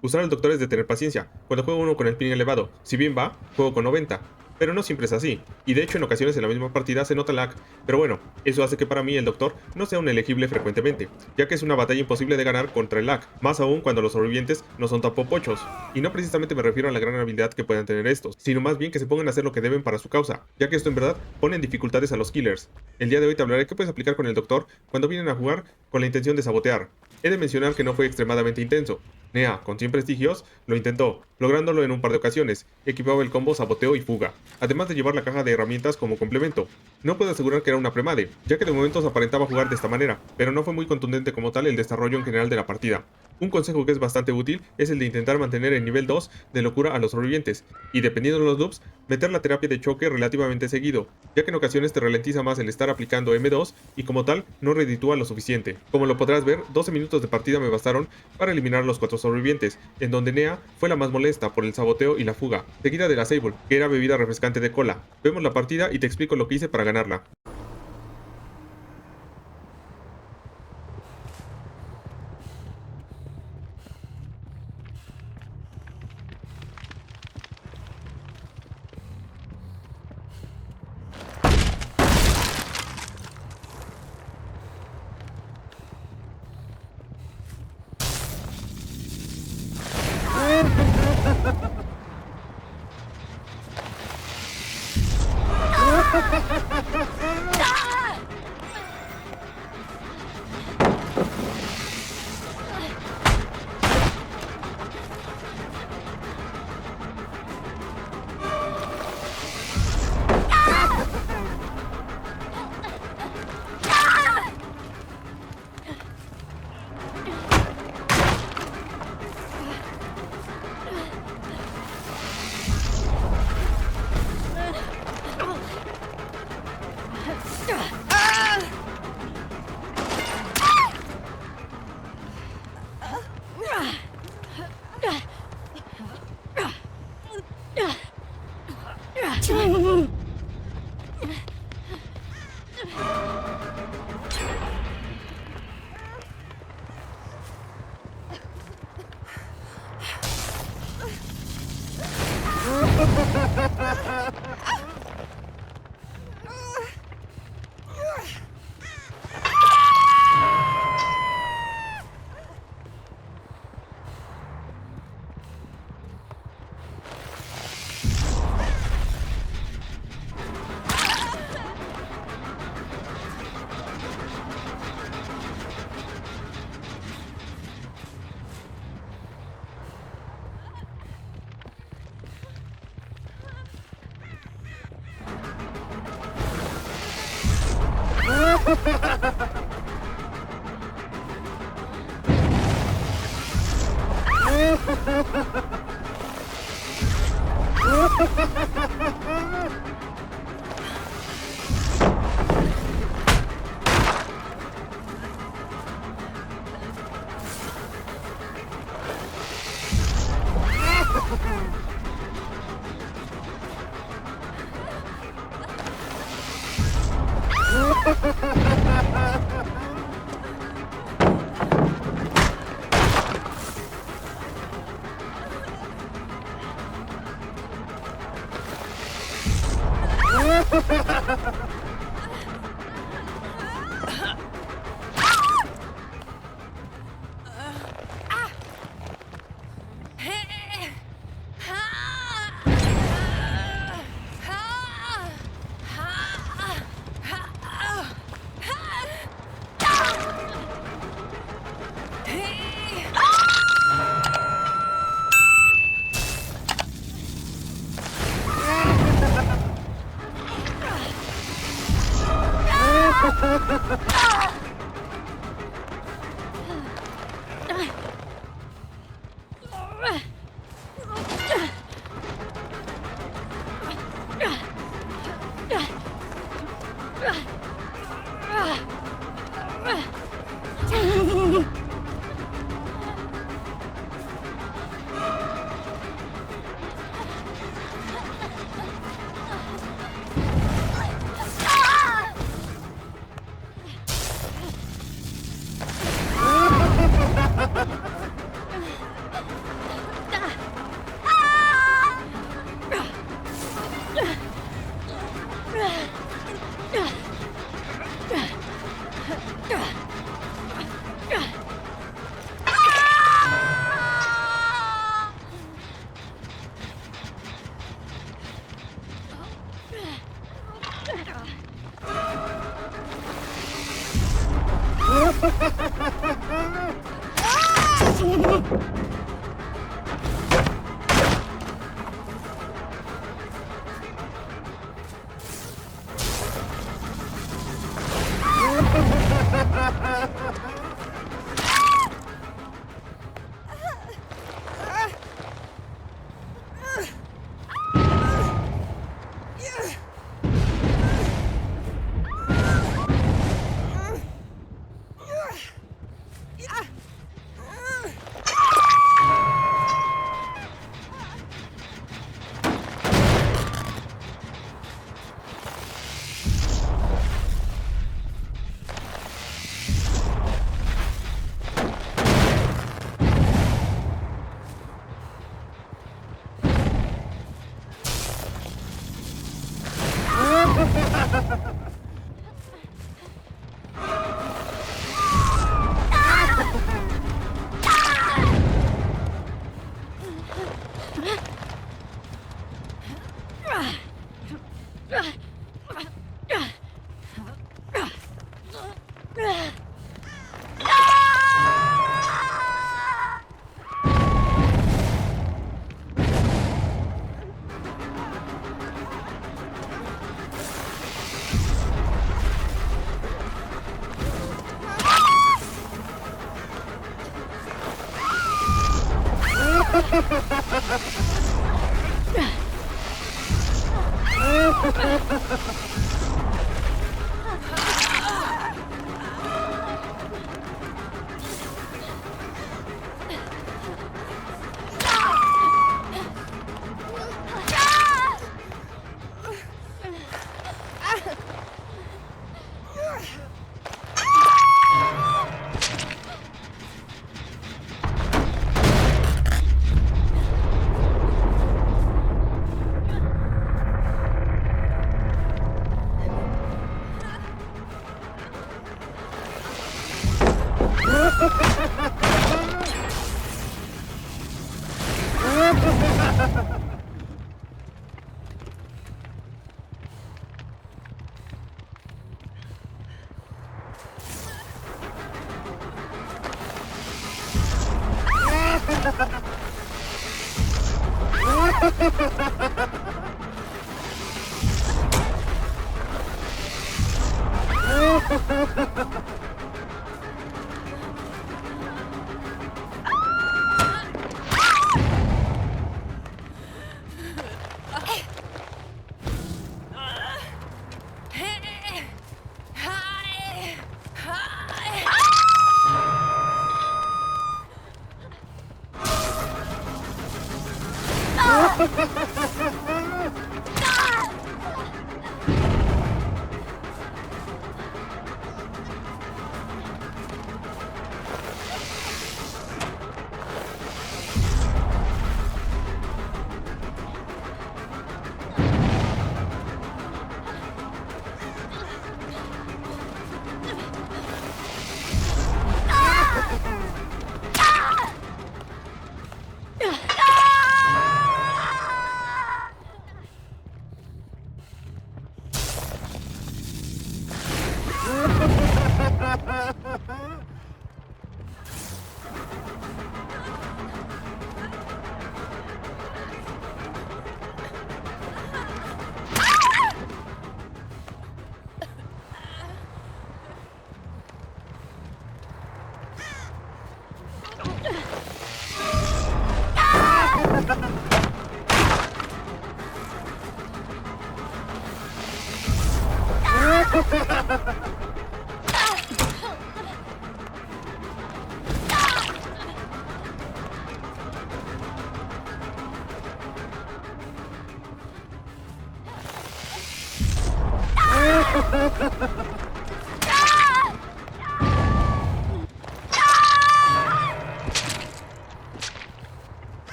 Usar el doctor es de tener paciencia. Cuando juego uno con el ping elevado, si bien va, juego con 90. Pero no siempre es así, y de hecho en ocasiones en la misma partida se nota lag, pero bueno, eso hace que para mí el doctor no sea un elegible frecuentemente, ya que es una batalla imposible de ganar contra el lag, más aún cuando los sobrevivientes no son tan popochos. Y no precisamente me refiero a la gran habilidad que puedan tener estos, sino más bien que se pongan a hacer lo que deben para su causa, ya que esto en verdad pone en dificultades a los killers. El día de hoy te hablaré qué puedes aplicar con el doctor cuando vienen a jugar con la intención de sabotear. He de mencionar que no fue extremadamente intenso. Nea, con 100 prestigios, lo intentó, lográndolo en un par de ocasiones. Equipaba el combo saboteo y fuga, además de llevar la caja de herramientas como complemento. No puedo asegurar que era una premade, ya que de momentos aparentaba jugar de esta manera, pero no fue muy contundente como tal el desarrollo en general de la partida. Un consejo que es bastante útil es el de intentar mantener el nivel 2 de locura a los sobrevivientes, y dependiendo de los loops, meter la terapia de choque relativamente seguido, ya que en ocasiones te ralentiza más el estar aplicando M2 y como tal no reditúa lo suficiente. Como lo podrás ver, 12 minutos de partida me bastaron para eliminar a los 4 sobrevivientes, en donde Nea fue la más molesta por el saboteo y la fuga, seguida de la Sable, que era bebida refrescante de cola. Vemos la partida y te explico lo que hice para ganarla.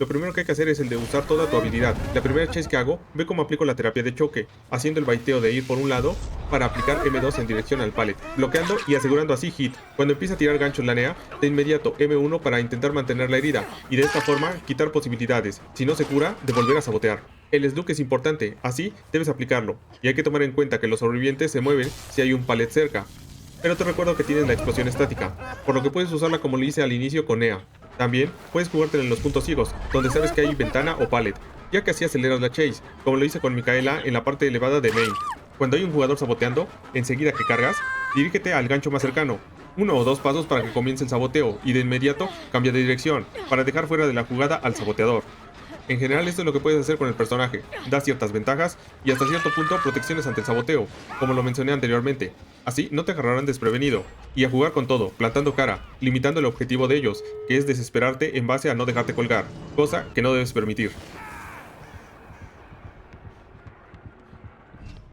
lo primero que hay que hacer es el de usar toda tu habilidad. La primera chase que hago, ve cómo aplico la terapia de choque, haciendo el baiteo de ir por un lado para aplicar M2 en dirección al pallet, bloqueando y asegurando así hit. Cuando empieza a tirar ganchos la NEA, de inmediato M1 para intentar mantener la herida, y de esta forma quitar posibilidades. Si no se cura, de volver a sabotear. El Slug es importante, así debes aplicarlo, y hay que tomar en cuenta que los sobrevivientes se mueven si hay un pallet cerca. Pero te recuerdo que tienes la explosión estática, por lo que puedes usarla como lo hice al inicio con NEA. También puedes jugártela en los puntos ciegos, donde sabes que hay ventana o pallet, ya que así aceleras la chase, como lo hice con Micaela en la parte elevada de main. Cuando hay un jugador saboteando, enseguida que cargas, dirígete al gancho más cercano, 1 o 2 pasos para que comience el saboteo y de inmediato cambia de dirección, para dejar fuera de la jugada al saboteador. En general esto es lo que puedes hacer con el personaje, da ciertas ventajas y hasta cierto punto protecciones ante el saboteo, como lo mencioné anteriormente. Así no te agarrarán desprevenido, y a jugar con todo, plantando cara, limitando el objetivo de ellos, que es desesperarte en base a no dejarte colgar, cosa que no debes permitir.